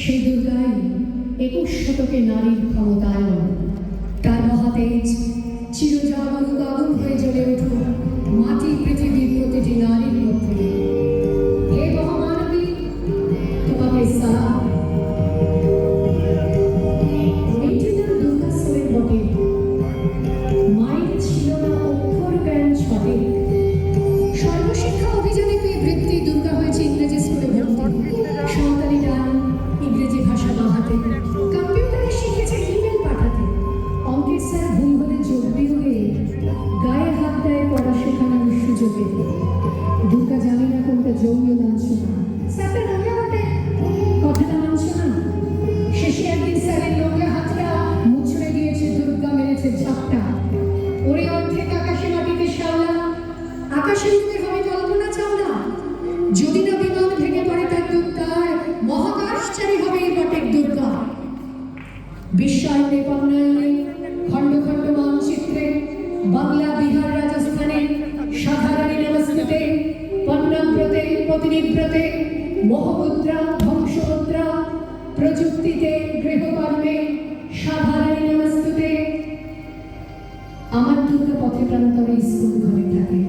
সেই দুর্গাই 21 শতকে নারীর ক্ষমতায়ন। তার মহাতেজ চিরজাগরুক আগুন হয়ে জ্বলে উঠুক মাটি পৃথিবীর প্রতিটি নারীর মধ্যে। হে মহামানবী, তোমাকে সালাম। এইটি তার দুর্গা সোয়ের বটে, মায়ের ছিল না অক্ষর জ্ঞান ছটে। সর্বশিক্ষা অভিযানে তুই বৃত্তি দুর্গা হয়েছে ইংরেজি স্কুলে ভর্তি। সাঁওতালি গান, ইংরেজি ভাষা বাহাতে, কম্পিউটারে শিখেছে ইমেল পাঠাতে। অঙ্কের স্যার ভুল হলে যোগ বিয়োগে গায়ে হাত দেয় পড়া শেখানোর সুযোগে। দুর্গা জানি না কোনটা জমিও মানছ না, স্যারটা নোংরা বটে কথাটা মানছ না। শেষে একদিন স্যারের নোংরা হাতটা মুচড়ে গিয়েছে, দুর্গা মেরেছে ঝাপটা। ওরে অর্ধেক আকাশে মাটিতে শাওলা, আকাশে উঠতে হবে কল্পনা চাওলা। যদি না বিমান ভেঙে পড়ে তার দুর্গায়, মহাকাশচারী হবে এই বটের দুর্গা। বিশ্বায়নে পণ্যায়নে খণ্ড খণ্ড মানচিত্রে, বাংলা বিহার রাজস্থানে সাধারণী নমস্কৃতে, পণ্যব্রতে পতিনিব্রতে, মোহমুদ্রা ধ্বংসমুদ্রা, প্রযুক্তিতে গৃহকর্মে সাধারণী নমস্কৃতে। আমার দুর্গা পথে প্রান্তরে স্কুল ঘরে থাকে,